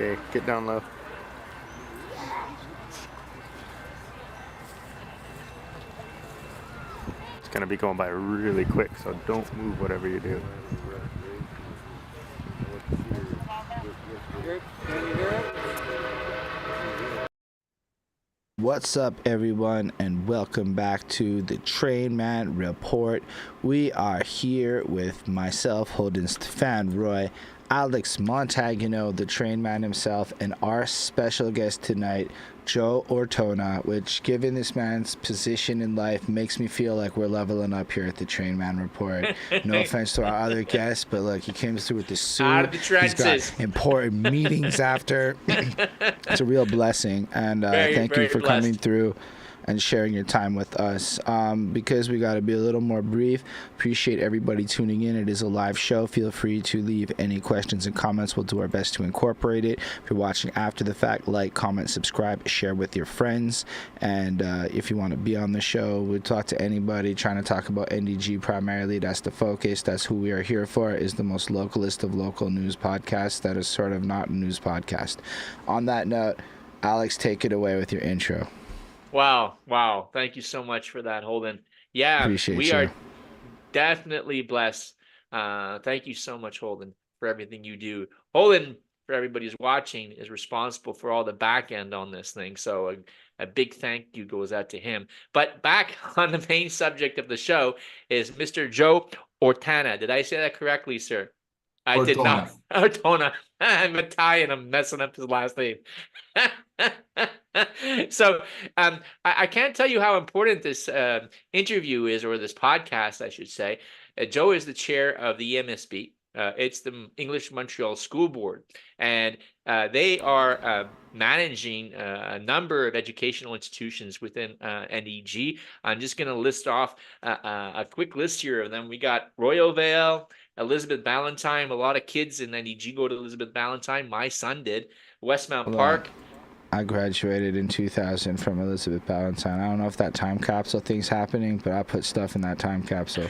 Okay, get down low. It's gonna be going by really quick, so don't move whatever you do. Can you hear it? What's up, everyone, and welcome back to the Trainman Report. We are here with myself, Holden Stefan Roy, Alex Montagino, the Trainman himself, and our special guest tonight, Joe Ortona, which, given this man's position in life, makes me feel like we're leveling up here at the Trainman Report. No offense to our other guests, but look, he came through with the suit. Out of the trenches. He's got important meetings after. It's a real blessing, and thank you for coming through and sharing your time with us. Because we got to be a little more brief, appreciate everybody tuning in. It is a live show. Feel free to leave any questions and comments. We'll do our best to incorporate it. If you're watching after the fact, like, comment, subscribe, share with your friends. And if you want to be on the show, we'll talk to anybody, trying to talk about NDG primarily. That's the focus. That's who we are here for, is the most localist of local news podcasts that is sort of not a news podcast. On that note, Alex, take it away with your intro. Wow. Thank you so much for that, Holden. Yeah, we are definitely blessed. Thank you so much, Holden, for everything you do. Holden, for everybody who's watching, is responsible for all the back end on this thing. So a big thank you goes out to him. But back on the main subject of the show is Mr. Joe Ortona. Did I say that correctly, sir? I Ortona. did not. Ortona. I'm Italian. I'm messing up his last name. So I can't tell you how important this interview is, or this podcast, I should say. Joe is the chair of the EMSB. It's the English Montreal School Board, and they are managing a number of educational institutions within NEG. I'm just going to list off a quick list here of them. We got Royal Vale, Elizabeth Ballantyne. A lot of kids in NEG go to Elizabeth Ballantyne. My son did. Westmount Park. I graduated in 2000 from Elizabeth Ballantyne. I don't know if that time capsule thing's happening, but I put stuff in that time capsule.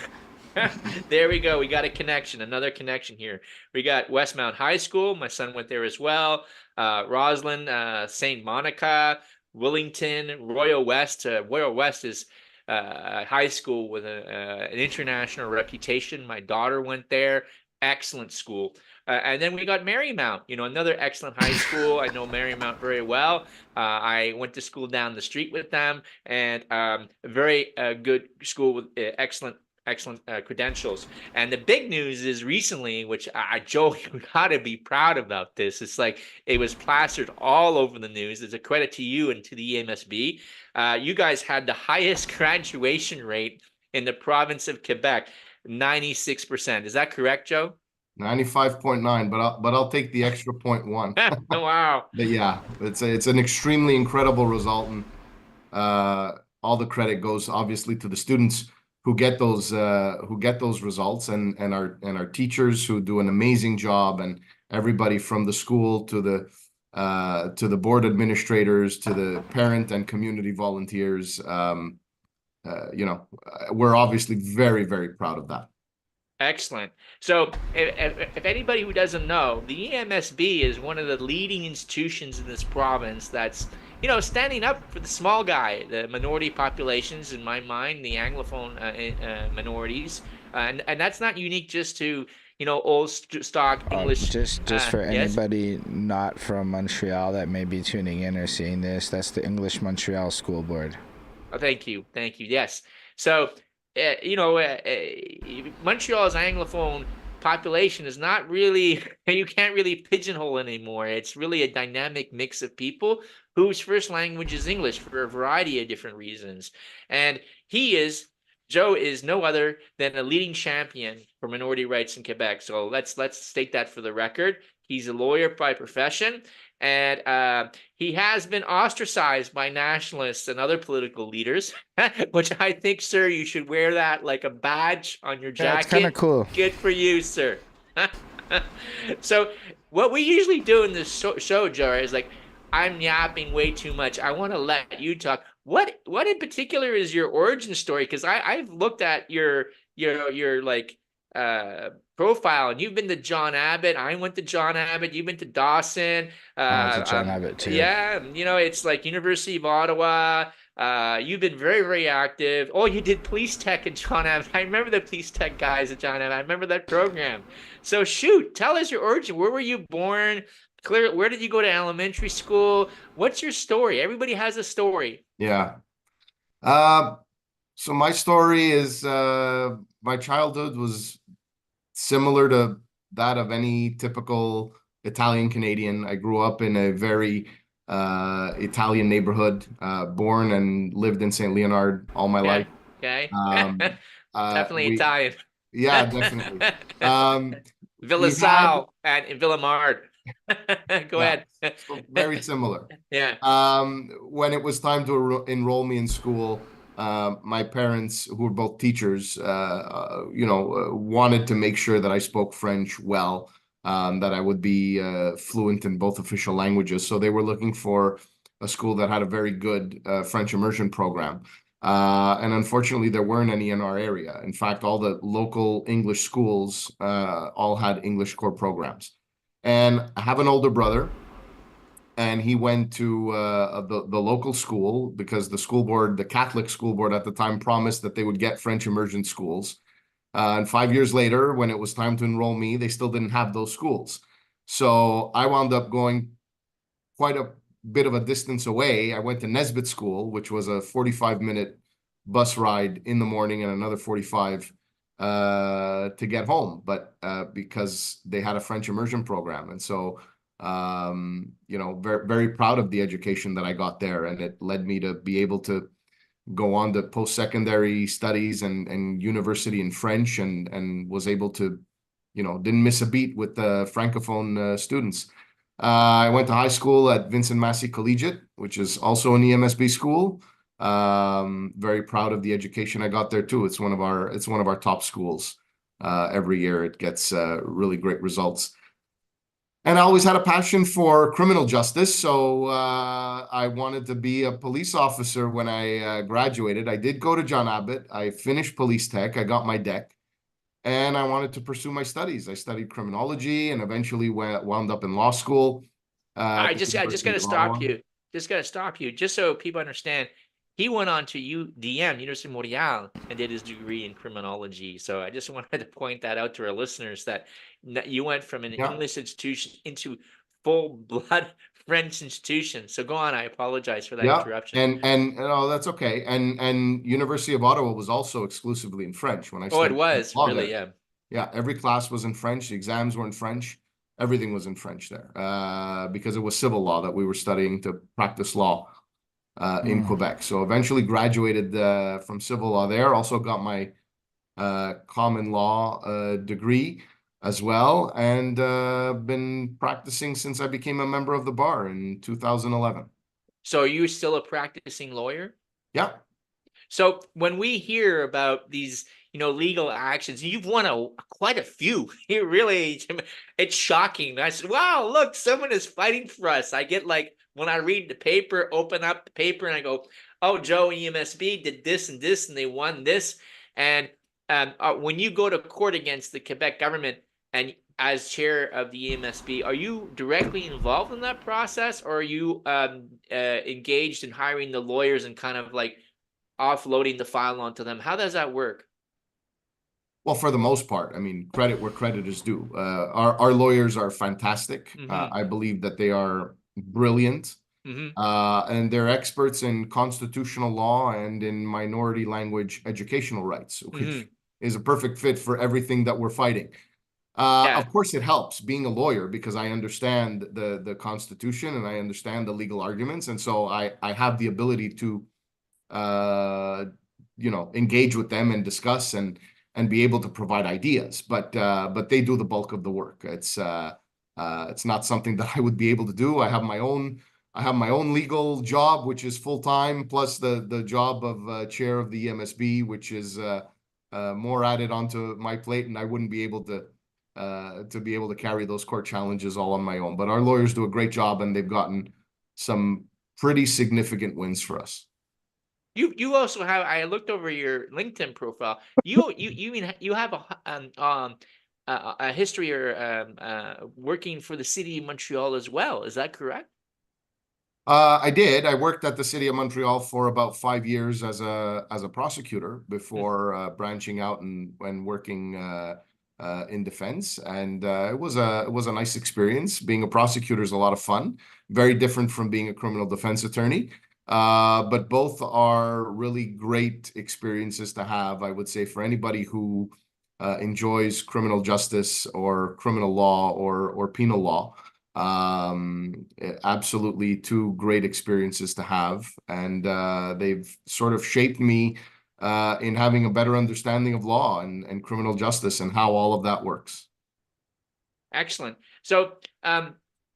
There we go. We got a connection, another connection here. We got Westmount High School. My son went there as well. Roslyn, St. Monica, Willington, Royal West. Royal West is a high school with an international reputation. My daughter went there. Excellent school. And then we got Marymount, another excellent high school. I know Marymount very well. I went to school down the street with them, and a very good school with excellent credentials. And the big news is recently, which Joe, you gotta be proud about this. It's like it was plastered all over the news. It's a credit to you and to the EMSB. You guys had the highest graduation rate in the province of Quebec, 96%. Is that correct, Joe? 95.9, but I'll take the extra 0.1. Wow. But yeah, it's an extremely incredible result, and all the credit goes obviously to the students who get those results, and our teachers who do an amazing job, and everybody from the school to the board administrators to the parent and community volunteers. We're obviously very, very proud of that. Excellent. So if anybody who doesn't know, the EMSB is one of the leading institutions in this province that's, standing up for the small guy, the minority populations, in my mind, the Anglophone minorities. And that's not unique just to, old stock English. Just for anybody not from Montreal that may be tuning in or seeing this, that's the English Montreal School Board. Oh, thank you. Yes. So, Montreal's Anglophone population is not really, you can't really pigeonhole anymore. It's really a dynamic mix of people whose first language is English for a variety of different reasons. And Joe is no other than a leading champion for minority rights in Quebec. So let's state that for the record. He's a lawyer by profession, and he has been ostracized by nationalists and other political leaders, which I think, sir, you should wear that like a badge on your jacket. Yeah, it's kind of cool. Good for you, sir. So what we usually do in this show, Joe, is like, I'm yapping way too much. I want to let you talk. What in particular is your origin story? Because I've looked at your like profile, and you've been to John Abbott. I went to John Abbott. You've been to Dawson. I went to John Abbott too. Yeah, it's like University of Ottawa. You've been very, very active. Oh, you did police tech at John Abbott. I remember the police tech guys at John Abbott. I remember that program. So shoot, tell us your origin. Where were you born? Where did you go to elementary school? What's your story? Everybody has a story. Yeah. So my story is my childhood was similar to that of any typical Italian Canadian. I grew up in a very Italian neighborhood, born and lived in St. Leonard all my life. Okay. Definitely Italian. Yeah, definitely. Villa Sal and Villa Mard. Go ahead. So very similar. Yeah. When it was time to enroll me in school, my parents, who were both teachers, wanted to make sure that I spoke French well, that I would be fluent in both official languages. So they were looking for a school that had a very good French immersion program. And unfortunately, there weren't any in our area. In fact, all the local English schools all had English core programs. And I have an older brother, and he went to the local school because the school board, the Catholic school board at the time, promised that they would get French immersion schools. And 5 years later, when it was time to enroll me, they still didn't have those schools. So I wound up going quite a bit of a distance away. I went to Nesbitt School, which was a 45-minute bus ride in the morning and another 45 to get home, but because they had a French immersion program. And so, very, very proud of the education that I got there. And it led me to be able to go on to post-secondary studies and university in French, and was able to, didn't miss a beat with the Francophone students. I went to high school at Vincent Massey Collegiate, which is also an EMSB school. Very proud of the education I got there too. It's one of our top schools. Every year it gets really great results. And I always had a passion for criminal justice, so I wanted to be a police officer when I graduated. I did go to John Abbott. I finished police tech. I got my deck, and I wanted to pursue my studies. I studied criminology and eventually wound up in law school. I just got to stop you. Just so people understand. He went on to UDM, University of Montreal, and did his degree in criminology. So I just wanted to point that out to our listeners, that you went from an English institution into full-blood French institution. So go on. I apologize for that interruption. And that's okay. And University of Ottawa was also exclusively in French when I studied. It was really, yeah. Yeah, every class was in French. The exams were in French. Everything was in French there because it was civil law that we were studying to practice law in Quebec. So eventually graduated from civil law there. Also got my common law degree as well, and been practicing since I became a member of the bar in 2011. So are you still a practicing lawyer? Yeah. So when we hear about these, legal actions, you've won quite a few. It's shocking. I said, wow, look, someone is fighting for us. I get when I read the paper, open up the paper, and I go, oh, Joe EMSB did this and this, and they won this. And when you go to court against the Quebec government, and as chair of the EMSB, are you directly involved in that process, or are you engaged in hiring the lawyers and kind of offloading the file onto them? How does that work? Well, for the most part, I mean, credit where credit is due. Our lawyers are fantastic. I believe that they are brilliant, and they're experts in constitutional law and in minority language educational rights, which is a perfect fit for everything that we're fighting. Of course, it helps being a lawyer because I understand the Constitution and I understand the legal arguments, and so I have the ability to engage with them and discuss and be able to provide ideas. But they do the bulk of the work. It's not something that I would be able to do. I have my own legal job, which is full-time, plus the job of chair of the EMSB, which is more added onto my plate, and I wouldn't be able to carry those court challenges all on my own. But our lawyers do a great job, and they've gotten some pretty significant wins for us. You also have, I looked over your LinkedIn profile. You mean you have a history or working for the city of Montreal as well. Is that correct? I did. I worked at the city of Montreal for about 5 years as a prosecutor before branching out and working in defense. And it was a nice experience. Being a prosecutor is a lot of fun. Very different from being a criminal defense attorney. But both are really great experiences to have, I would say, for anybody who enjoys criminal justice or criminal law or penal law. Absolutely two great experiences to have, and they've sort of shaped me in having a better understanding of law and criminal justice and how all of that works. Excellent. So,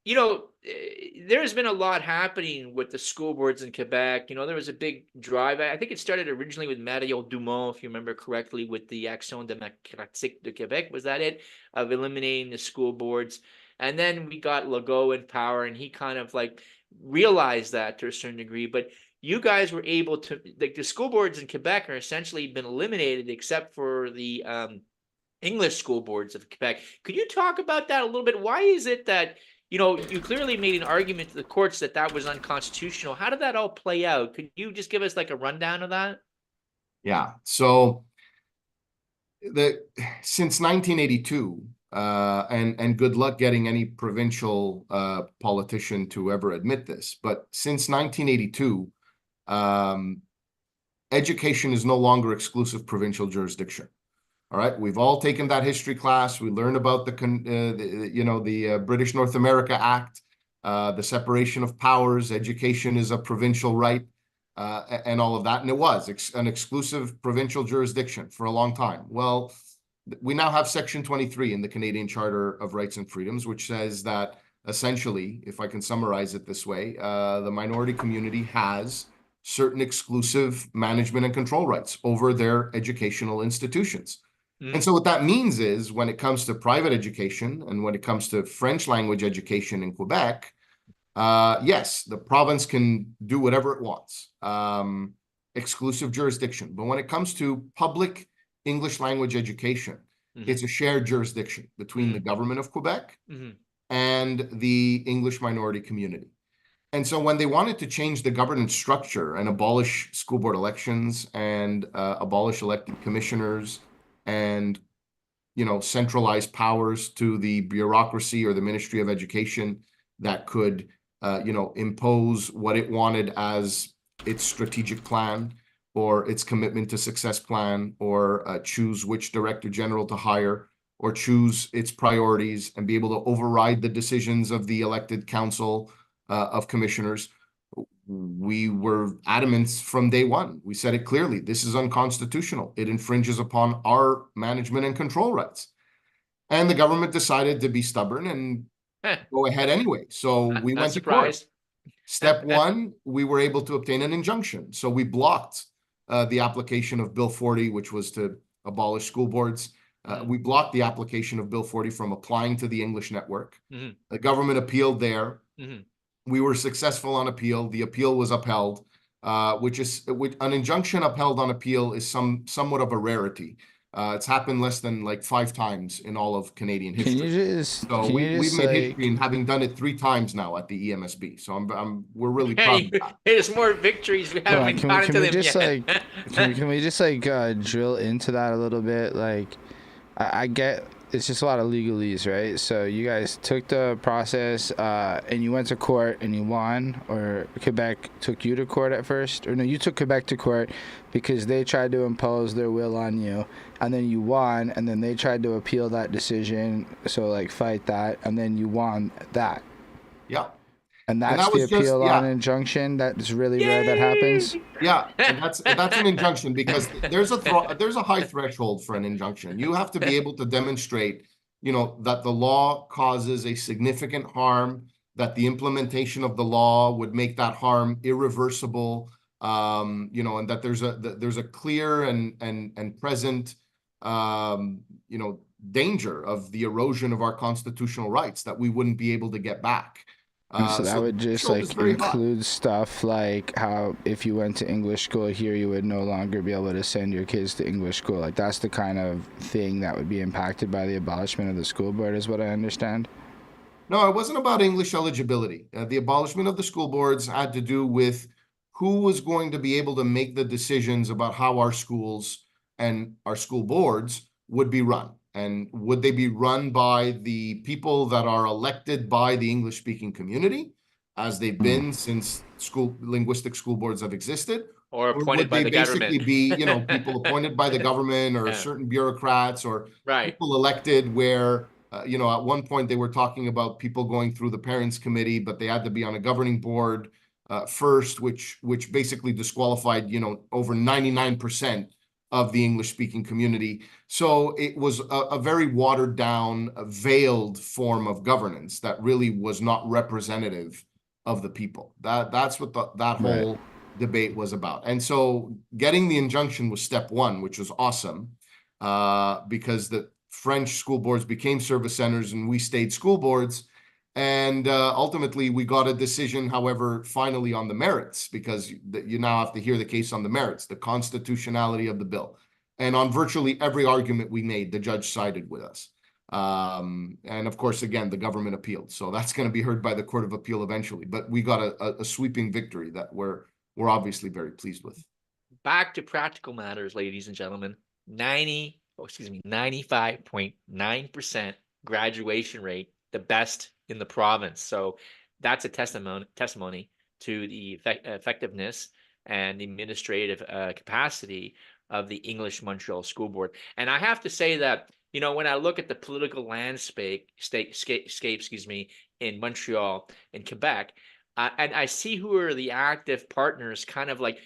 you know, there has been a lot happening with the school boards in Quebec. You know, there was a big drive. I think it started originally with Mario Dumont, if you remember correctly, with the Action démocratique de Québec. Was that it? Of eliminating the school boards. And then we got Legault in power, and he kind of like realized that to a certain degree. But you guys were able to, like, the school boards in Quebec are essentially been eliminated except for the English school boards of Quebec. Could you talk about that a little bit? Why is it that, you know, you clearly made an argument to the courts that that was unconstitutional? How did that all play out? Could you just give us like a rundown of that? Yeah. So since 1982, and good luck getting any provincial politician to ever admit this, but since 1982, education is no longer exclusive provincial jurisdiction. All right, we've all taken that history class. We learned about the British North America Act, the separation of powers. Education is a provincial right, and all of that. And it was an exclusive provincial jurisdiction for a long time. Well, we now have Section 23 in the Canadian Charter of Rights and Freedoms, which says that essentially, if I can summarize it this way, the minority community has certain exclusive management and control rights over their educational institutions. And so what that means is when it comes to private education and when it comes to French language education in Quebec, yes, the province can do whatever it wants, exclusive jurisdiction. But when it comes to public English language education, it's a shared jurisdiction between the government of Quebec and the English minority community. And so when they wanted to change the governance structure and abolish school board elections and abolish elected commissioners and, you know, centralize powers to the bureaucracy or the Ministry of Education that could, you know, impose what it wanted as its strategic plan or its commitment to success plan, or choose which director general to hire, or choose its priorities and be able to override the decisions of the elected council of commissioners. We were adamant from day one. We said it clearly. This is unconstitutional. It infringes upon our management and control rights. And the government decided to be stubborn and go ahead anyway. So we went to court. Step one, we were able to obtain an injunction. So we blocked the application of Bill 40, which was to abolish school boards. We blocked the application of Bill 40 from applying to the English network. The government appealed there. We were successful on appeal. The appeal was upheld, which an injunction upheld on appeal is somewhat of a rarity. It's happened less than like 5 times in all of Canadian history. We've made history in having done it 3 times now at the EMSB. So we're really proud of that. There's more victories we haven't gotten to them yet. Can we just drill into that a little bit? Like, I get it's just a lot of legalese, right? So you guys took the process and you went to court and you won, or Quebec took you to court at first? Or no, you took Quebec to court because they tried to impose their will on you, and then you won, and then they tried to appeal that decision, so like fight that, and then you won that. Yeah. And that's the appeal on an injunction. That's really rare that happens. Yeah, and that's an injunction because there's a high threshold for an injunction. You have to be able to demonstrate, you know, that the law causes a significant harm, that the implementation of the law would make that harm irreversible, you know, and that there's a clear and present, you know, danger of the erosion of our constitutional rights that we wouldn't be able to get back. So that would just like include stuff like how if you went to English school here, you would no longer be able to send your kids to English school. Like that's the kind of thing that would be impacted by the abolishment of the school board, is what I understand. No, it wasn't about English eligibility. The abolishment of the school boards had to do with who was going to be able to make the decisions about how our schools and our school boards would be run. And would they be run by the people that are elected by the English-speaking community, as they've been since linguistic school boards have existed? Or appointed by the government? Would they basically be, people appointed by the government or certain bureaucrats or people elected where, at one point they were talking about people going through the parents' committee, but they had to be on a governing board first, which basically disqualified, over 99% of the English-speaking community. So it was a very watered down, veiled form of governance that really was not representative of the people. That's what that whole debate was about. And so getting the injunction was step one, which was awesome, because the French school boards became service centers and we stayed school boards. And ultimately, we got a decision, however, finally on the merits, because you now have to hear the case on the merits, the constitutionality of the bill. And on virtually every argument we made, the judge sided with us. And of course, again, the government appealed. So that's going to be heard by the Court of Appeal eventually. But we got a sweeping victory that we're obviously very pleased with. Back to practical matters, ladies and gentlemen. 95.9% graduation rate, the best in the province. So that's a testimony to the effectiveness and the administrative capacity of the English Montreal School Board. And I have to say that, when I look at the political landscape, in Montreal and Quebec, and I see who are the active partners, kind of like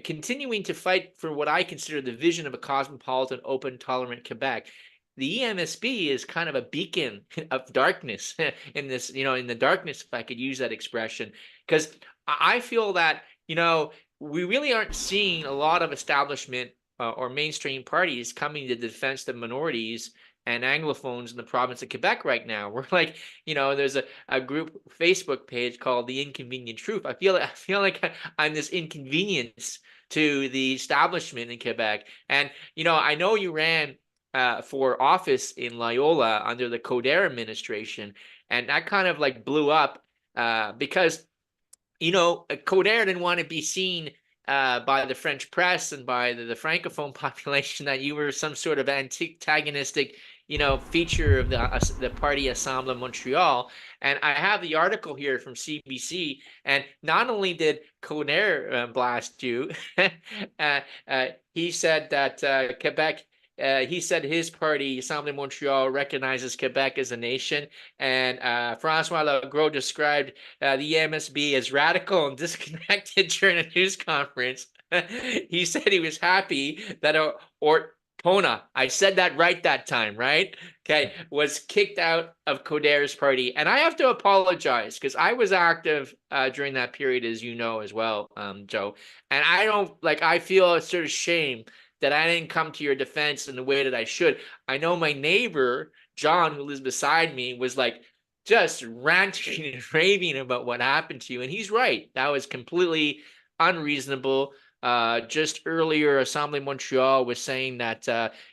continuing to fight for what I consider the vision of a cosmopolitan, open, tolerant Quebec. The EMSB is kind of a beacon of darkness in this, in the darkness, if I could use that expression, because I feel that, we really aren't seeing a lot of establishment or mainstream parties coming to the defense of minorities and Anglophones in the province of Quebec right now. We're like, there's a group Facebook page called The Inconvenient Truth. I feel like I'm this inconvenience to the establishment in Quebec. And, I know you ran for office in Loyola under the Coderre administration, and that kind of like blew up because, Coderre didn't want to be seen by the French press and by the Francophone population that you were some sort of antagonistic, feature of the party Assemblée Montréal. And I have the article here from CBC, and not only did Coderre blast you, he said that Quebec. He said his party, Assemblée Montréal, recognizes Quebec as a nation, and François Legros described the EMSB as radical and disconnected during a news conference. He said he was happy that Ortona, I said that right that time, right? Okay, was kicked out of Coderre's party. And I have to apologize because I was active during that period, as you know as well, Joe. And I feel a sort of shame that I didn't come to your defense in the way that I should. I know my neighbor, John, who lives beside me, was like just ranting and raving about what happened to you. And he's right. That was completely unreasonable. Just earlier, Assemblée Montréal was saying that,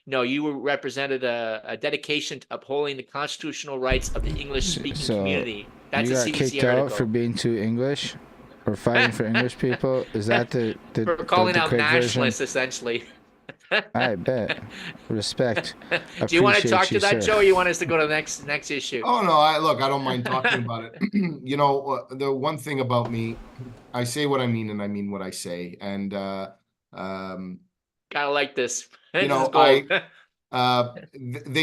you represented a dedication to upholding the constitutional rights of the English-speaking community. That's you got kicked out for being too English or fighting for English people? Is that the for calling out nationalists, essentially? I bet. Respect. Do you want to talk to that, Joe, or you want us to go to the next issue? Oh, no, I don't mind talking about it. The one thing about me, I say what I mean and I mean what I say. And kind of like this. they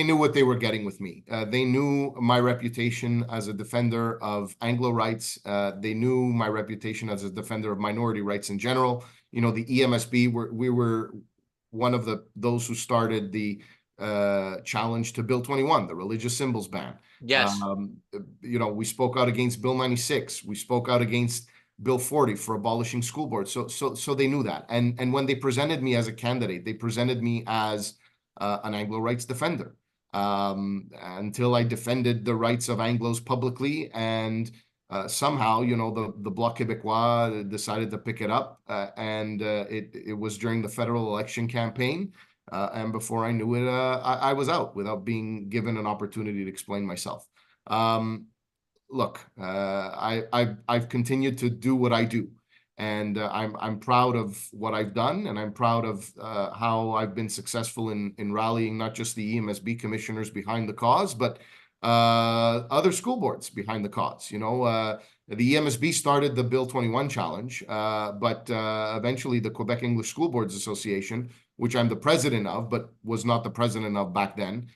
knew what they were getting with me. They knew my reputation as a defender of Anglo rights. They knew my reputation as a defender of minority rights in general. The EMSB, we were one of those who started the challenge to Bill 21, the religious symbols ban. Yes. We spoke out against Bill 96. We spoke out against Bill 40 for abolishing school boards. So they knew that. And when they presented me as a candidate, they presented me as an Anglo rights defender until I defended the rights of Anglos publicly and somehow, the Bloc Québécois decided to pick it up, and it was during the federal election campaign. And before I knew it, I was out without being given an opportunity to explain myself. Look, I've continued to do what I do, and I'm proud of what I've done, and I'm proud of how I've been successful in rallying not just the EMSB commissioners behind the cause, but other school boards behind the cause. The EMSB started the Bill 21 challenge, but eventually the Quebec English School Boards Association, which I'm the president of, but was not the president of back then,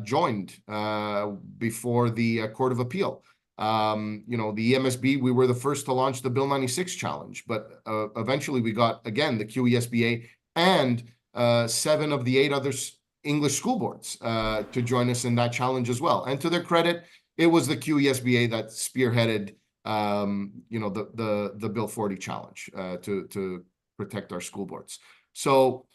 joined before the Court of Appeal. The EMSB, we were the first to launch the Bill 96 challenge, but eventually we got, again, the QESBA and 7 of the 8 other English school boards to join us in that challenge as well. And to their credit, it was the QESBA that spearheaded, the Bill 40 challenge to protect our school boards. So,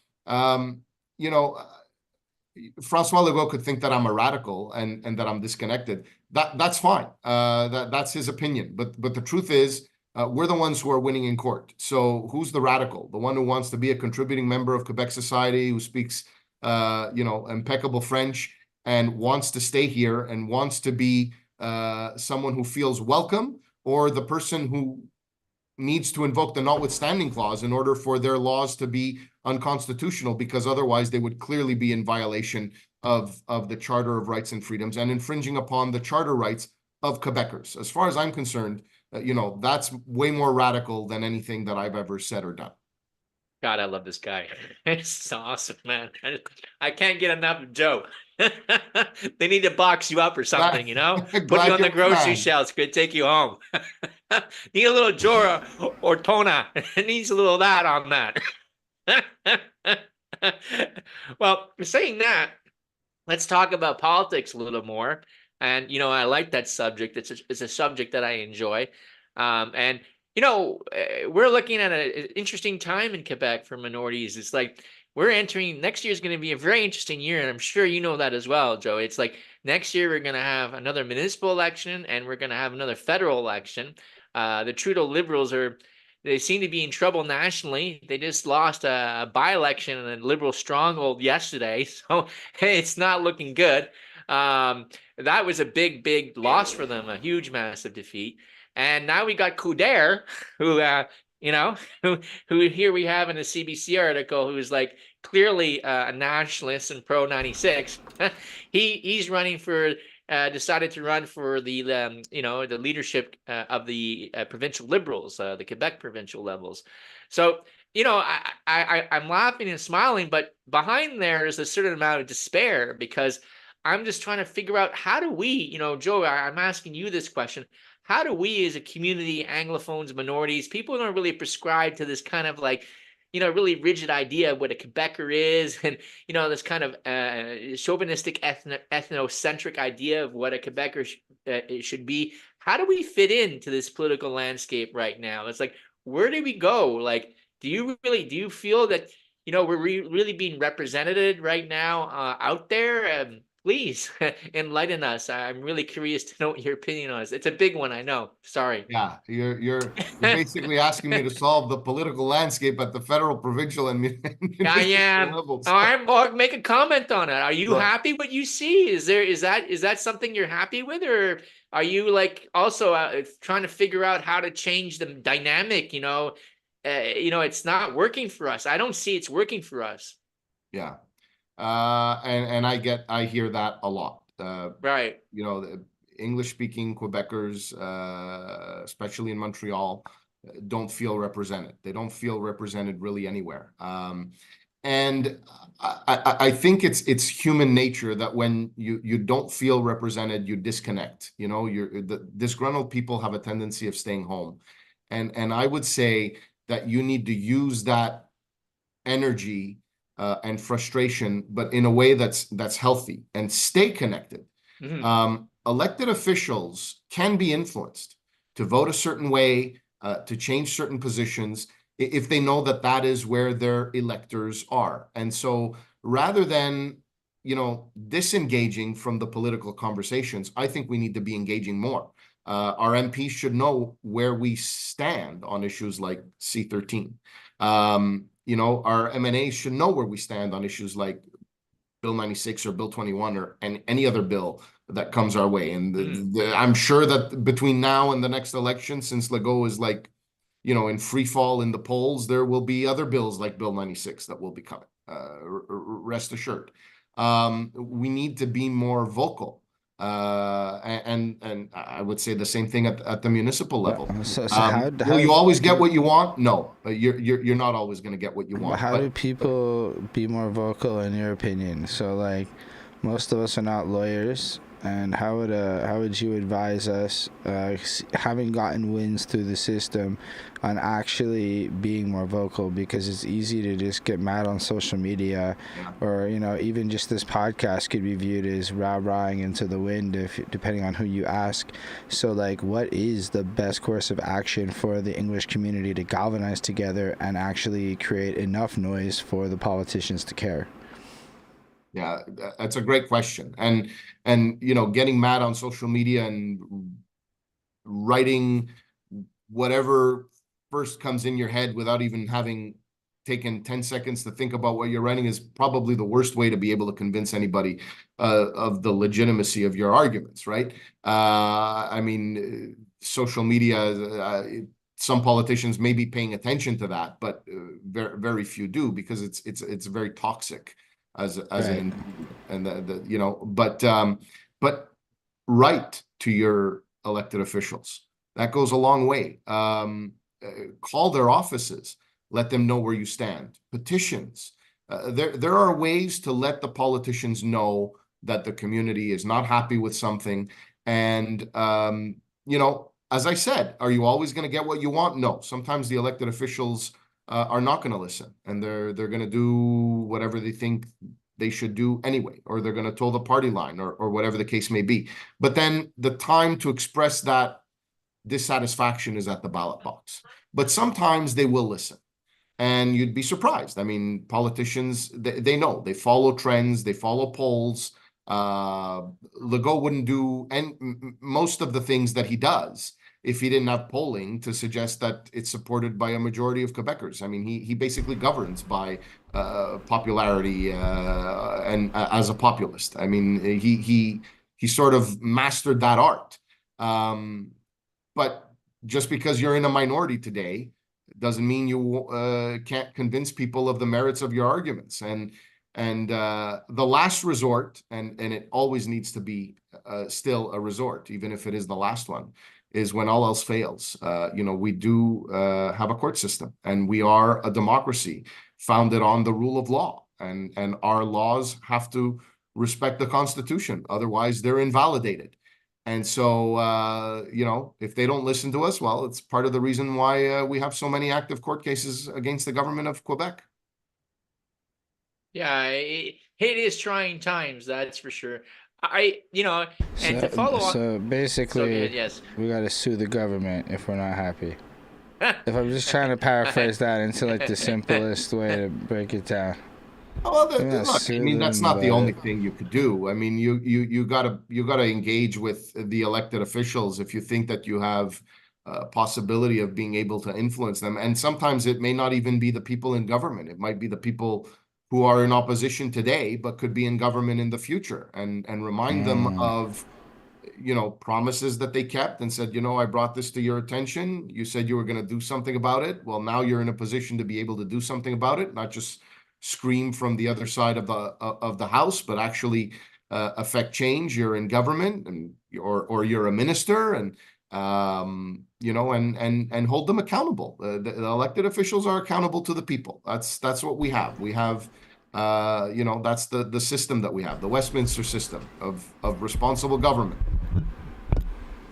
Francois Legault could think that I'm a radical and that I'm disconnected. That's fine. That's his opinion. But the truth is, we're the ones who are winning in court. So who's the radical? The one who wants to be a contributing member of Quebec society, who speaks, impeccable French and wants to stay here and wants to be someone who feels welcome, or the person who needs to invoke the notwithstanding clause in order for their laws to be unconstitutional, because otherwise they would clearly be in violation of the Charter of Rights and Freedoms and infringing upon the charter rights of Quebecers. As far as I'm concerned, that's way more radical than anything that I've ever said or done. God, I love this guy. It's awesome, man. I can't get enough of Joe. They need to box you up or something, put you on the grocery shelves, could take you home. Need a little Joe Ortona. Needs a little of that on that. Well, saying that, let's talk about politics a little more. And, I like that subject. It's a subject that I enjoy. And we're looking at an interesting time in Quebec for minorities. It's like we're entering, next year is going to be a very interesting year, and I'm sure you know that as well, Joe. It's like next year we're going to have another municipal election, and we're going to have another federal election. The Trudeau Liberals they seem to be in trouble nationally. They just lost a by-election in a Liberal stronghold yesterday, so it's not looking good. That was a big loss for them, a huge, massive defeat. And now we got Couder, who here we have in a CBC article, who is like clearly a nationalist and pro 96. He's running for, decided to run for the the leadership of the provincial Liberals, the Quebec provincial levels. So I'm laughing and smiling, but behind there is a certain amount of despair, because I'm just trying to figure out, how do we, Joe, I'm asking you this question. How do we as a community, Anglophones, minorities, people don't really prescribe to this kind of like, really rigid idea of what a Quebecer is, and, this kind of chauvinistic, ethnocentric idea of what a Quebecer should be. How do we fit into this political landscape right now? It's like, where do we go? Like, do you feel that, we're really being represented right now out there? Please enlighten us. I'm really curious to know what your opinion on it. It's a big one, I know. Sorry. Yeah, you're basically asking me to solve the political landscape at the federal, provincial, and municipal levels. I'll make a comment on it. Are you happy what you see? Is that something you're happy with, or are you like also trying to figure out how to change the dynamic? It's not working for us. I don't see it's working for us. Yeah. And I hear that a lot. Right. The English-speaking Quebecers, especially in Montreal, don't feel represented. They don't feel represented really anywhere. And I think it's human nature that when you don't feel represented, you disconnect. The disgruntled people have a tendency of staying home, and I would say that you need to use that energy and frustration, but in a way that's healthy, and stay connected. Mm-hmm. Elected officials can be influenced to vote a certain way, to change certain positions, if they know that is where their electors are. And so rather than, disengaging from the political conversations, I think we need to be engaging more. Our MPs should know where we stand on issues like C-13. Our MNAs should know where we stand on issues like Bill 96 or Bill 21 or any other bill that comes our way. And I'm sure that between now and the next election, since Legault is like, in free fall in the polls, there will be other bills like Bill 96 that will be coming. Rest assured. We need to be more vocal. And I would say the same thing at the municipal level. Will you always get what you want? No, you're not always going to get what you want. How do people be more vocal in your opinion? So like, most of us are not lawyers, and how would you advise us, having gotten wins through the system, on actually being more vocal? Because it's easy to just get mad on social media, or even just this podcast could be viewed as rah-rahing into the wind, depending on who you ask. So like, what is the best course of action for the English community to galvanize together and actually create enough noise for the politicians to care? Yeah, that's a great question. And getting mad on social media and writing whatever first comes in your head without even having taken 10 seconds to think about what you're writing is probably the worst way to be able to convince anybody of the legitimacy of your arguments, right? Social media, some politicians may be paying attention to that, but very, very few do, because it's very toxic as an individual. And but write to your elected officials. That goes a long way. Call their offices, let them know where you stand. Petitions. There are ways to let the politicians know that the community is not happy with something. And as I said, are you always going to get what you want? No. Sometimes the elected officials are not going to listen, and they're going to do whatever they think they should do anyway, or they're going to toe the party line, or whatever the case may be. But then the time to express that dissatisfaction is at the ballot box. But sometimes they will listen, and you'd be surprised. I mean, politicians, they know, they follow trends, they follow polls. Legault wouldn't do most of the things that he does if he didn't have polling to suggest that it's supported by a majority of Quebecers. I mean, he basically governs by popularity and as a populist. I mean, he sort of mastered that art. But just because you're in a minority today doesn't mean you can't convince people of the merits of your arguments. And the last resort, and it always needs to be still a resort, even if it is the last one, is when all else fails. We do have a court system, and we are a democracy founded on the rule of law, and our laws have to respect the Constitution. Otherwise, they're invalidated. And so, if they don't listen to us, well, it's part of the reason why we have so many active court cases against the government of Quebec. Yeah, it is trying times, that's for sure. To follow on. So basically, yes, we got to sue the government if we're not happy. If I'm just trying to paraphrase that into like the simplest way to break it down. Well, look, I mean, that's not the only thing you could do. I mean, you gotta engage with the elected officials if you think that you have a possibility of being able to influence them. And sometimes it may not even be the people in government. It might be the people who are in opposition today, but could be in government in the future, and remind them of, promises that they kept and said, I brought this to your attention. You said you were going to do something about it. Well, now you're in a position to be able to do something about it, not just scream from the other side of the house, but actually affect change. You're in government, and or you're a minister, and and hold them accountable. The elected officials are accountable to the people. That's what we have. We have, that's the system that we have, the Westminster system of responsible government.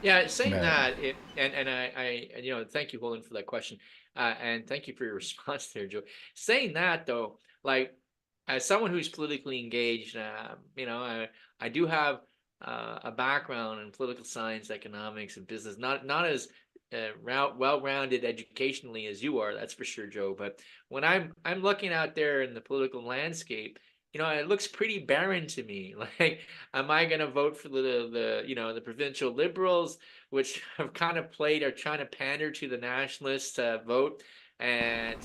Yeah, saying that, I thank you, Holden, for that question, and thank you for your response there, Joe. Saying that, though, like, as someone who's politically engaged, I do have a background in political science, economics, and business. Not as well-rounded educationally as you are, that's for sure, Joe. But when I'm looking out there in the political landscape, it looks pretty barren to me. Like, am I going to vote for the provincial Liberals, which have kind of played or trying to pander to the nationalists vote, and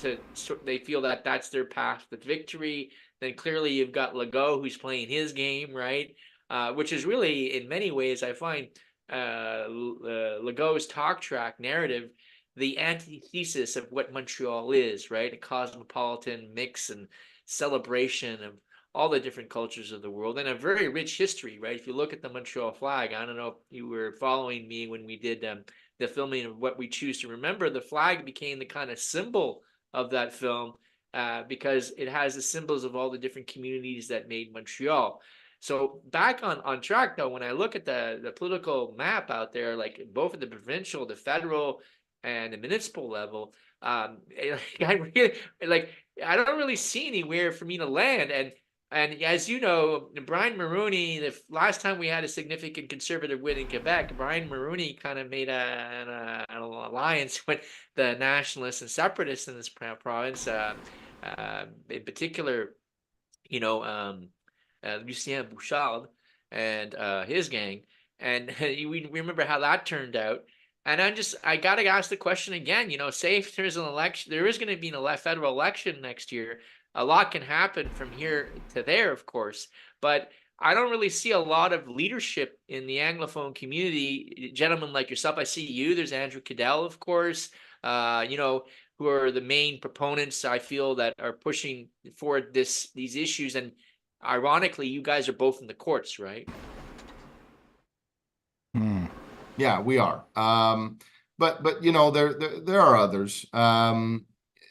they feel that that's their path to victory. Then clearly you've got Legault, who's playing his game, right? Which is really, in many ways, I find Legault's talk track narrative the antithesis of what Montreal is, right? A cosmopolitan mix and celebration of all the different cultures of the world, and a very rich history, right? If you look at the Montreal flag, I don't know if you were following me when we did the filming of What We Choose to Remember. The flag became the kind of symbol of that film because it has the symbols of all the different communities that made Montreal. So back on track though, when I look at the political map out there, like both at the provincial, the federal, and the municipal level, I really I don't really see anywhere for me to land. And as you know, Brian Mulroney, the last time we had a significant conservative win in Quebec, Brian Mulroney kind of made an alliance with the nationalists and separatists in this province. In particular, Lucien Bouchard and his gang. And we remember how that turned out. And I got to ask the question again, say if there's an election, there is going to be a federal election next year. A lot can happen from here to there, of course, but I don't really see a lot of leadership in the Anglophone community. Gentlemen like yourself, I see you. There's Andrew Cadell, of course, who are the main proponents, I feel, that are pushing forward these issues. And ironically, you guys are both in the courts, right? Yeah, we are. But there are others.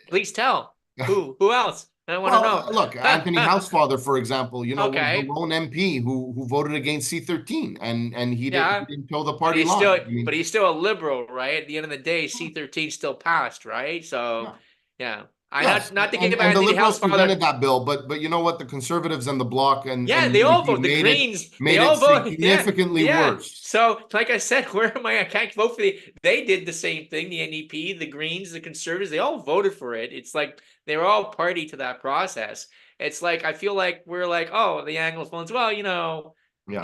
Please tell. Who else? I want to know. Look, Anthony Housefather, for example, was Okay. the lone MP who voted against C-13, and he didn't toe the party But line. But he's still a liberal, right? At the end of the day, C-13 still passed, right? So, yeah. Yes, not to give and the Anthony Liberals Housefather presented that bill, but you know what? The Conservatives and the Bloc they all vote. The Greens, made it significantly worse. So, like I said, where am I? I can't vote for they did the same thing. The NDP, the Greens, the Conservatives, they all voted for it. It's like they were all party to that process. It's like I feel like we're like, oh, the Anglophones. Well,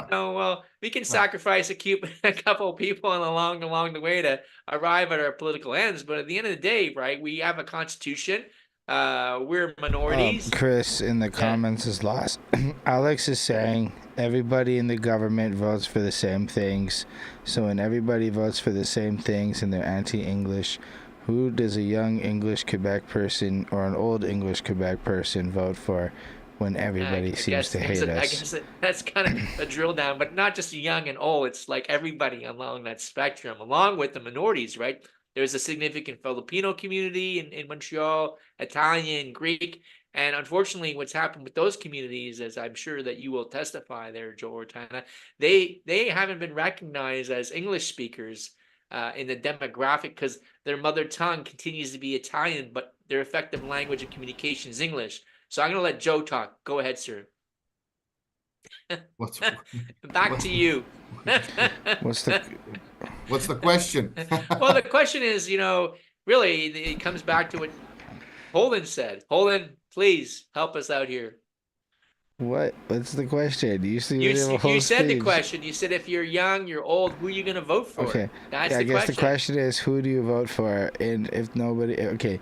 well, we can sacrifice a couple of people along the way to arrive at our political ends. But at the end of the day, right, we have a constitution. We're minorities. Chris in the comments is lost. Alex is saying everybody in the government votes for the same things. So when everybody votes for the same things and they're anti-English, who does a young English Quebec person or an old English Quebec person vote for when everybody seems to hate us? I guess that's kind of a drill down, but not just young and old. It's like everybody along that spectrum, along with the minorities, right? There's a significant Filipino community in Montreal, Italian, Greek. And unfortunately, what's happened with those communities, as I'm sure that you will testify there, Joe Ortona, they haven't been recognized as English speakers in the demographic because their mother tongue continues to be Italian, but their effective language of communication is English. So I'm going to let Joe talk. Go ahead, sir. Back to you. What's the question? Well, the question is, really, it comes back to what Holden said. Holden, please help us out here. What's the question? You said the question. You said if you're young, you're old, who are you going to vote for? Okay. That's I guess question. The question is, who do you vote for? And if nobody, okay.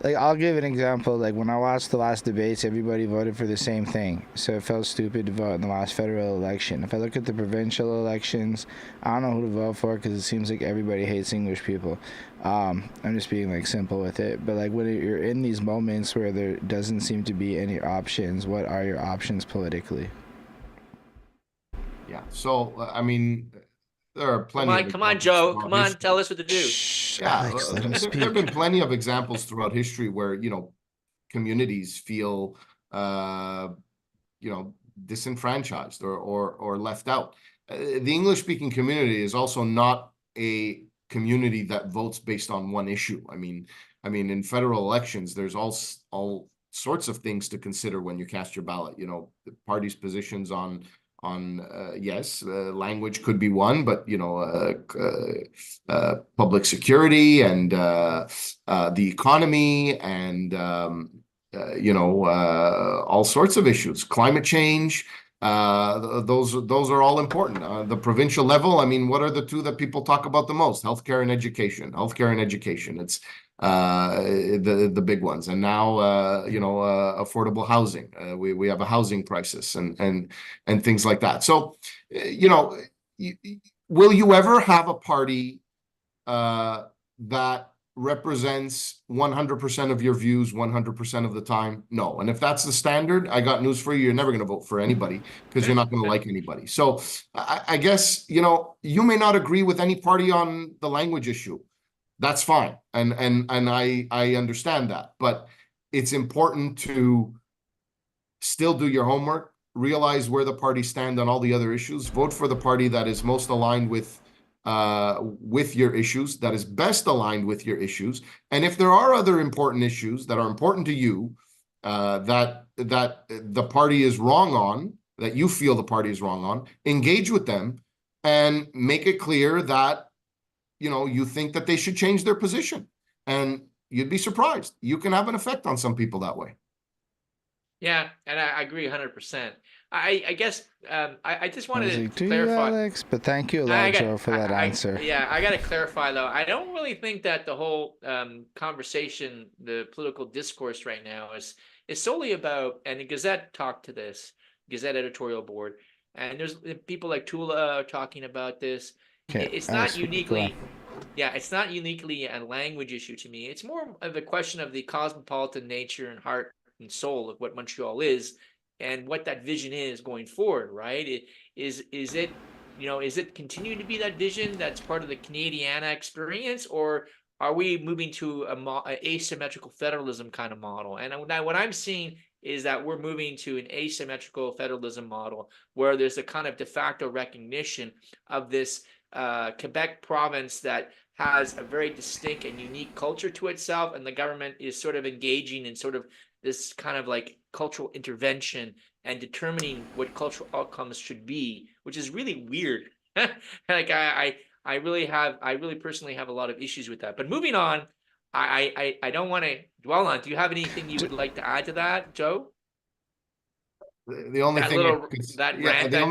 Like, I'll give an example. Like, when I watched the last debates, everybody voted for the same thing. So it felt stupid to vote in the last federal election. If I look at the provincial elections, I don't know who to vote for because it seems like everybody hates English people. I'm just being, like, simple with it. But, like, when you're in these moments where there doesn't seem to be any options, what are your options politically? Yeah. So, I mean, there are plenty. Come on, Joe. Come on, tell us what to do. Alex, let him speak. There have been plenty of examples throughout history where communities feel disenfranchised or left out. The English-speaking community is also not a community that votes based on one issue. I mean, in federal elections, there's all sorts of things to consider when you cast your ballot. The party's positions on language could be one, but public security and the economy and all sorts of issues, climate change. Those are all important. The provincial level, I mean, what are the two that people talk about the most? Healthcare and education. Healthcare and education. It's the big ones. And now, affordable housing. We have a housing crisis and things like that. So, will you ever have a party that represents 100% of your views 100% of the time? No. And if that's the standard, I got news for you. You're never going to vote for anybody because you're not going to like anybody. So I guess, you may not agree with any party on the language issue. That's fine. And I understand that. But it's important to still do your homework, realize where the parties stand on all the other issues, vote for the party that is most aligned with your issues, that is best aligned with your issues. And if there are other important issues that are important to you, that the party is wrong on, that you feel the party is wrong on, engage with them and make it clear that, you think that they should change their position. And you'd be surprised. You can have an effect on some people that way. Yeah, and I agree 100%. I guess I just wanted to clarify. You, Alex, but thank you a lot, Joe, for that answer. I got to clarify though. I don't really think that the whole conversation, the political discourse right now is solely about. And the Gazette talked to this, Gazette editorial board, and there's people like Tula are talking about this. Okay, it's not uniquely. Yeah, it's not uniquely a language issue to me. It's more of a question of the cosmopolitan nature and heart and soul of what Montreal is and what that vision is going forward, right? Is it continuing to be that vision that's part of the Canadiana experience, or are we moving to a asymmetrical federalism kind of model? And now what I'm seeing is that we're moving to an asymmetrical federalism model where there's a kind of de facto recognition of this Quebec province that has a very distinct and unique culture to itself, and the government is sort of engaging in sort of this kind of like cultural intervention and determining what cultural outcomes should be, which is really weird. Like I really personally have a lot of issues with that. But moving on, I don't want to dwell on. Do you have anything you would like to add to that, Joe? The only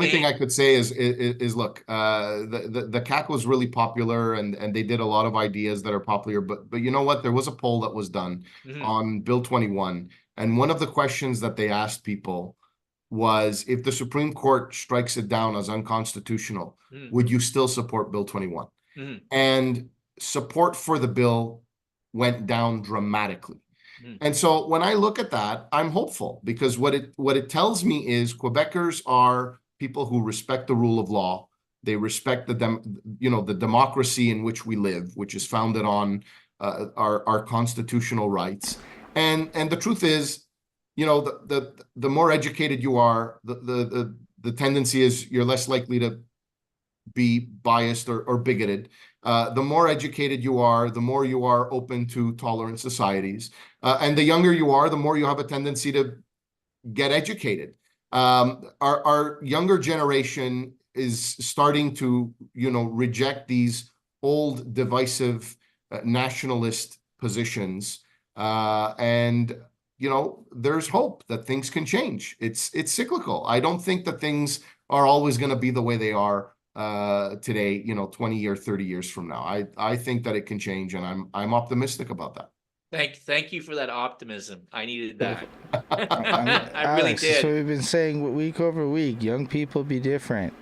thing I could say is look, the CAC was really popular and they did a lot of ideas that are popular, but you know what? There was a poll that was done on Bill 21, and one of the questions that they asked people was, if the Supreme Court strikes it down as unconstitutional, would you still support Bill 21? And support for the bill went down dramatically. And so when I look at that, I'm hopeful, because what it tells me is Quebecers are people who respect the rule of law. They respect the democracy in which we live, which is founded on our constitutional rights. And the truth is, the more educated you are, the tendency is you're less likely to be biased or bigoted. The more educated you are, the more you are open to tolerant societies. And the younger you are, the more you have a tendency to get educated. Our younger generation is starting to, reject these old divisive nationalist positions. And there's hope that things can change. It's cyclical. I don't think that things are always going to be the way they are today, 20 or 30 years from now. I think that it can change, and I'm optimistic about that. Thank you for that optimism. I needed that. I really did. So we've been saying week over week, young people be different.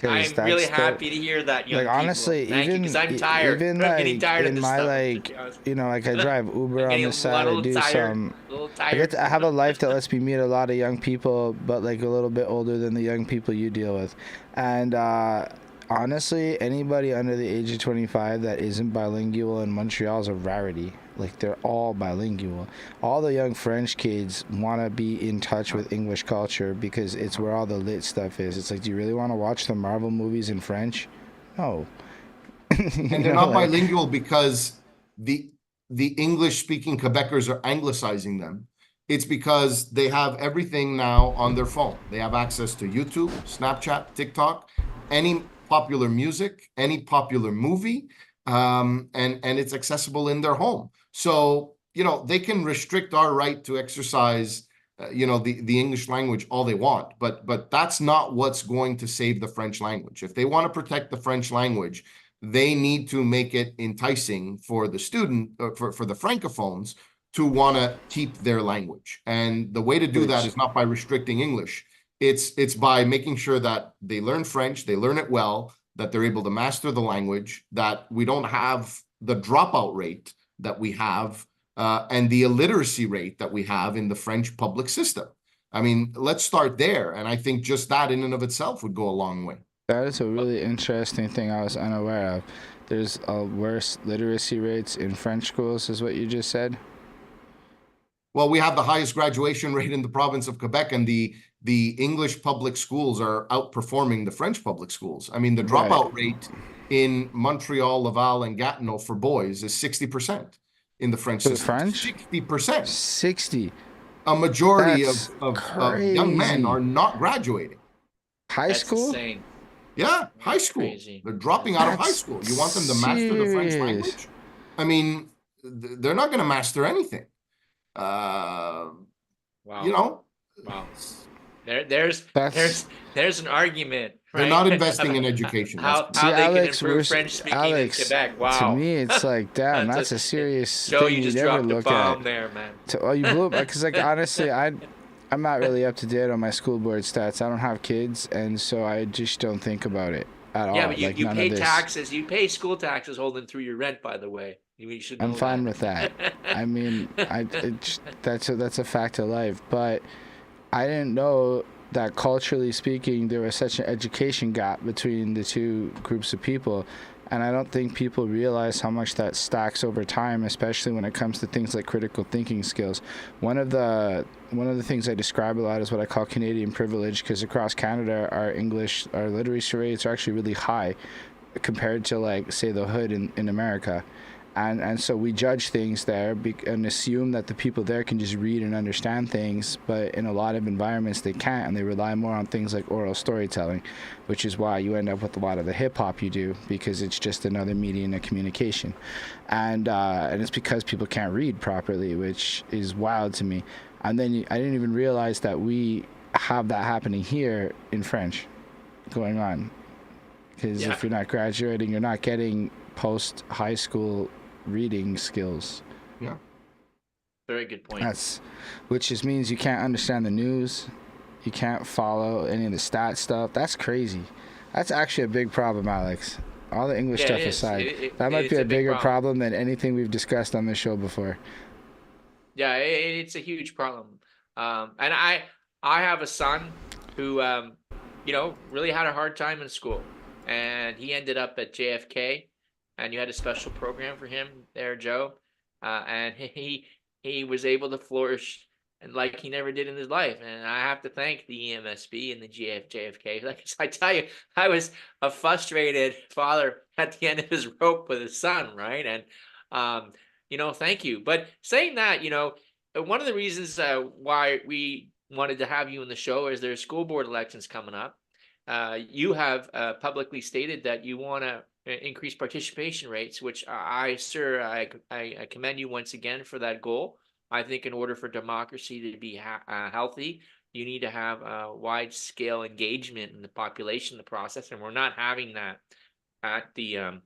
I'm really happy to hear that, young people. Honestly, because I'm tired. I'm getting tired of this stuff. I drive Uber on the side. I do some. I have a life that lets me meet a lot of young people, but like a little bit older than the young people you deal with. And honestly, anybody under the age of 25 that isn't bilingual in Montreal is a rarity. Like, they're all bilingual. All the young French kids want to be in touch with English culture because it's where all the lit stuff is. It's like, do you really want to watch the Marvel movies in French? No. And they're not bilingual because the English-speaking Quebecers are anglicizing them. It's because they have everything now on their phone. They have access to YouTube, Snapchat, TikTok, any popular music, any popular movie, and it's accessible in their home. So they can restrict our right to exercise, the English language all they want, but that's not what's going to save the French language. If they want to protect the French language, they need to make it enticing for the student, for the francophones to want to keep their language. And the way to do that is not by restricting English. It's by making sure that they learn French, they learn it well, that they're able to master the language, that we don't have the dropout rate that we have, and the illiteracy rate that we have in the French public system. I mean, let's start there. And I think just that in and of itself would go a long way. That is a really interesting thing I was unaware of. There's worse literacy rates in French schools, is what you just said? Well, we have the highest graduation rate in the province of Quebec, and the English public schools are outperforming the French public schools. I mean, the dropout rate in Montreal, Laval, and Gatineau for boys is 60% in the French system. French? 60%. 60. A majority of young men are not graduating. That's school? Insane. Yeah, high school. Crazy. They're dropping out of high school. You want them to master the French language? I mean, they're not going to master anything. Wow. Wow. There's an argument. Right? They're not investing in education. How they Alex, can improve French speaking in Quebec. Wow. To me, it's like, damn, that's a serious Joe, thing you just never dropped a look bomb at. there, man. You blew it, because honestly, I'm not really up to date on my school board stats. I don't have kids, and so I just don't think about it at all. Yeah, but you pay taxes. You pay school taxes holding through your rent, by the way. You should know I'm fine with that. I mean, that's a fact of life. But I didn't know that culturally speaking, there was such an education gap between the two groups of people. And I don't think people realize how much that stacks over time, especially when it comes to things like critical thinking skills. One of the things I describe a lot is what I call Canadian privilege, because across Canada, our literacy rates are actually really high compared to, like, say, the hood in America. And so we judge things there and assume that the people there can just read and understand things, but in a lot of environments they can't, and they rely more on things like oral storytelling, which is why you end up with a lot of the hip-hop you do, because it's just another medium of communication. And it's because people can't read properly, which is wild to me. And then I didn't even realize that we have that happening here in French going on. Because if you're not graduating, you're not getting post-high school reading skills. Yeah. Very good point. Which just means you can't understand the news. You can't follow any of the stat stuff. That's crazy. That's actually a big problem, Alex. All the English stuff aside. That might be a bigger problem than anything we've discussed on this show before. Yeah, it's a huge problem. And I have a son who, really had a hard time in school. And he ended up at JFK. And you had a special program for him there, Joe, and he was able to flourish and like he never did in his life. And I have to thank the EMSB and the JFK. Like I tell you, I was a frustrated father at the end of his rope with his son, right? And thank you. But saying that, one of the reasons why we wanted to have you in the show is there's school board elections coming up. You have publicly stated that you want to increase participation rates, which I commend you once again for that goal. I think in order for democracy to be healthy, you need to have wide scale engagement in the population, the process, and we're not having that at the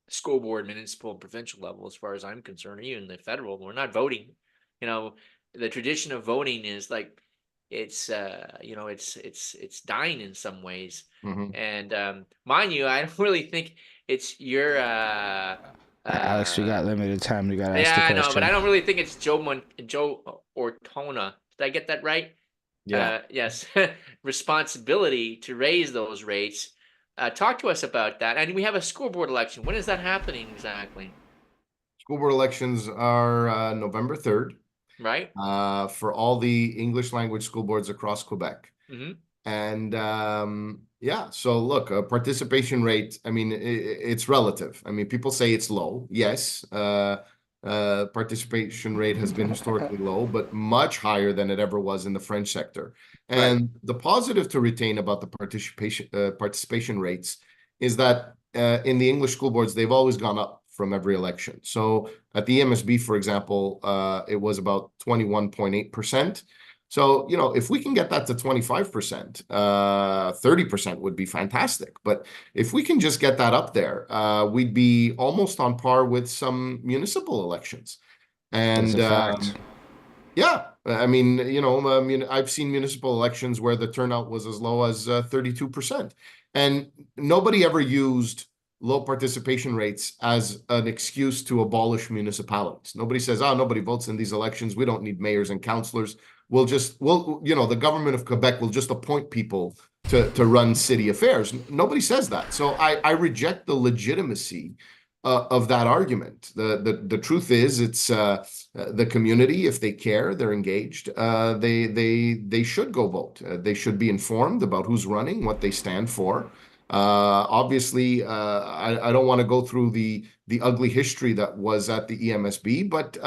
school board, municipal, and provincial level, as far as I'm concerned. Or even the federal, we're not voting. The tradition of voting is like it's dying in some ways. Mm-hmm. And mind you, I don't really think it's your Alex, we got limited time. We got to ask the yeah, I question. know, but I don't really think it's Joe Ortona. Did I get that right? Yeah. Yes. Responsibility to raise those rates. Talk to us about that. And we have a school board election. When is that happening exactly? School board elections are November 3rd. Right. For all the English language school boards across Quebec. Mm-hmm. And so look, participation rate, I mean, it's relative. I mean, people say it's low. Yes, participation rate has been historically low, but much higher than it ever was in the French sector. And the positive to retain about the participation rates is that in the English school boards, they've always gone up from every election. So at the EMSB, for example, it was about 21.8%. So, you know, if we can get that to 25%, 30% would be fantastic. But if we can just get that up there, we'd be almost on par with some municipal elections. And That's a fact. yeah, I mean, you know, I mean, I've seen municipal elections where the turnout was as low as 32%. And nobody ever used low participation rates as an excuse to abolish municipalities. Nobody says, oh, nobody votes in these elections. We don't need mayors and councillors. You know, the government of Quebec will just appoint people to run city affairs. Nobody says that. So I reject the legitimacy of that argument. The truth is, it's the community, if they care, they're engaged. They should go vote. They should be informed about who's running, what they stand for. Obviously, I don't want to go through the ugly history that was at the EMSB, but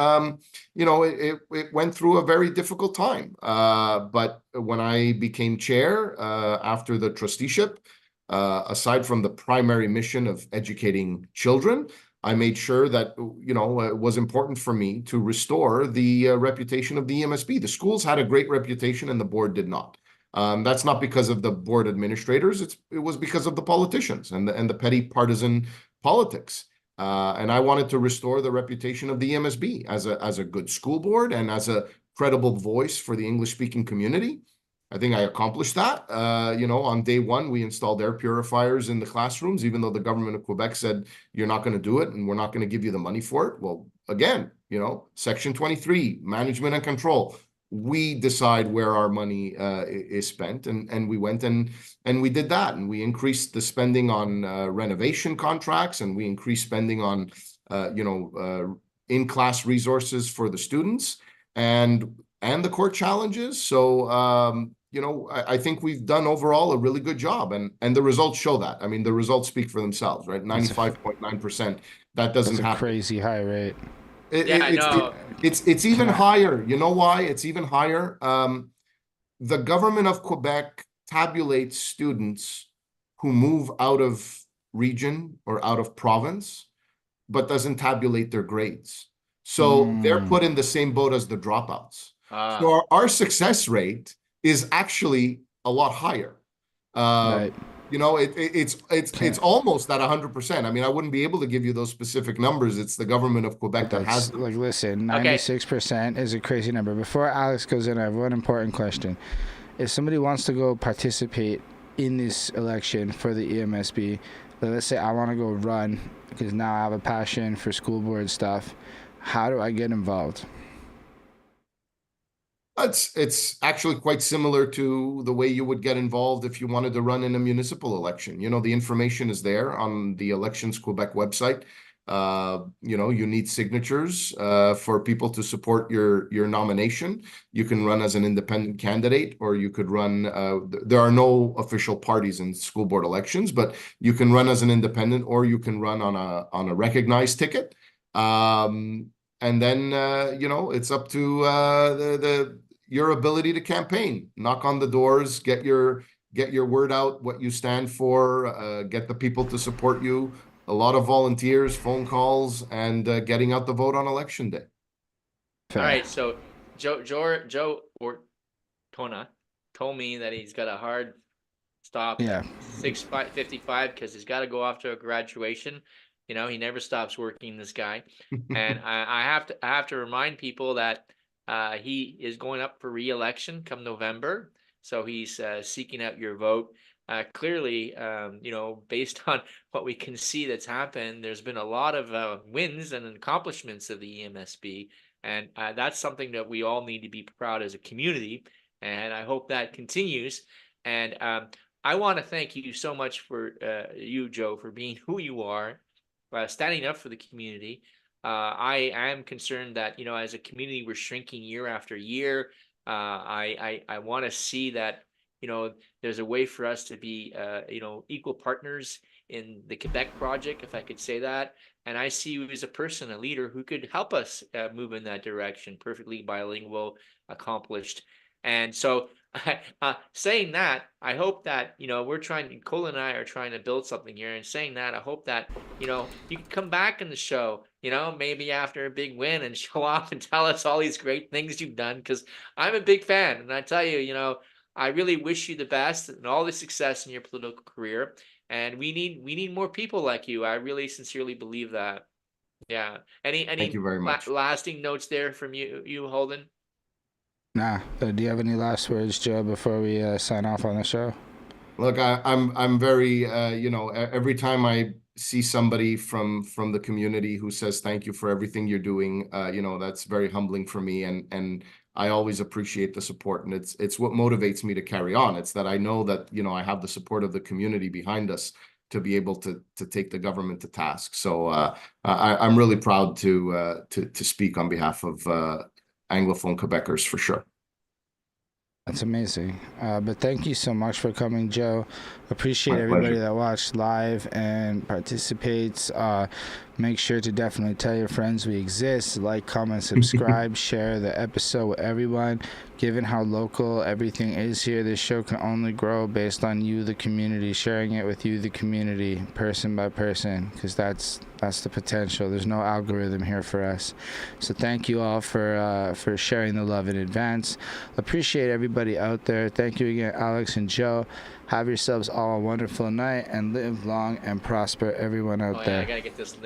you know, it went through a very difficult time. But when I became chair after the trusteeship, aside from the primary mission of educating children, I made sure that, you know, it was important for me to restore the reputation of the EMSB. The schools had a great reputation and the board did not. That's not because of the board administrators. It was because of the politicians and the petty partisan politics. And I wanted to restore the reputation of the EMSB as a good school board and as a credible voice for the English-speaking community. I think I accomplished that. You know, on day one, we installed air purifiers in the classrooms, even though the government of Quebec said, you're not going to do it and we're not going to give you the money for it. Well, again, you know, Section 23, management and control. We decide where our money is spent, and we went and we did that, and we increased the spending on renovation contracts, and we increased spending on you know, in-class resources for the students and the court challenges. So you know, I think we've done overall a really good job, and the results show that. I mean, the results speak for themselves, right? 95.9%. That doesn't happen. That's a crazy high rate. It's even higher. You know why it's even higher? The government of Quebec tabulates students who move out of region or out of province, but doesn't tabulate their grades. So they're put in the same boat as the dropouts. So our success rate is actually a lot higher. Right. You know, it's almost at 100%. I mean, I wouldn't be able to give you those specific numbers. It's the government of Quebec that has them. Like, listen, 96% is a crazy number. Before Alex goes in, I have one important question. If somebody wants to go participate in this election for the EMSB, let's say I want to go run because now I have a passion for school board stuff, how do I get involved? It's actually quite similar to the way you would get involved if you wanted to run in a municipal election. You know, the information is there on the Elections Quebec website. You know, you need signatures for people to support your nomination. You can run as an independent candidate, or you could run. There are no official parties in school board elections, but you can run as an independent, or you can run on a recognized ticket. And then you know, it's up to your ability to campaign, knock on the doors, get your word out, what you stand for, get the people to support you. A lot of volunteers, phone calls, and getting out the vote on election day. All right, so Joe Ortona told me that he's got a hard stop. Yeah. 6:55 because he's got to go off to a graduation. You know, he never stops working, this guy. And I have to remind people that he is going up for re-election come November. So he's seeking out your vote. Clearly, you know, based on what we can see that's happened, there's been a lot of wins and accomplishments of the EMSB. And that's something that we all need to be proud as a community. And I hope that continues. And I want to thank you so much for you, Joe, for being who you are, standing up for the community. I am concerned that, you know, as a community, we're shrinking year after year. I want to see that, you know, there's a way for us to be, you know, equal partners in the Quebec project, if I could say that. And I see you as a person, a leader who could help us move in that direction, perfectly bilingual, accomplished. And so Saying that, I hope that, Colin and I are trying to build something here. And saying that, I hope that, you can come back in the show, maybe after a big win and show off and tell us all these great things you've done. Because I'm a big fan. And I tell you, I really wish you the best and all the success in your political career. And we need more people like you. I really sincerely believe that. Yeah. Thank you very much. Lasting notes there from you, Holden? Nah. Do you have any last words, Joe, before we sign off on the show? Look, I'm very every time I see somebody from the community who says thank you for everything you're doing, that's very humbling for me, and I always appreciate the support, and it's what motivates me to carry on. It's that I know that I have the support of the community behind us to be able to take the government to task. So I'm really proud to speak on behalf of Anglophone Quebecers for sure. That's amazing. But thank you so much for coming, Joe. Appreciate My everybody pleasure. that watched live and participates. Make sure to definitely tell your friends we exist. Like, comment, subscribe, share the episode with everyone. Given how local everything is here, this show can only grow based on you, the community, sharing it with you, the community, person by person, because that's the potential. There's no algorithm here for us. So thank you all for sharing the love in advance. Appreciate everybody out there. Thank you again, Alex and Joe. Have yourselves all a wonderful night and live long and prosper, everyone out there. I gotta get this link.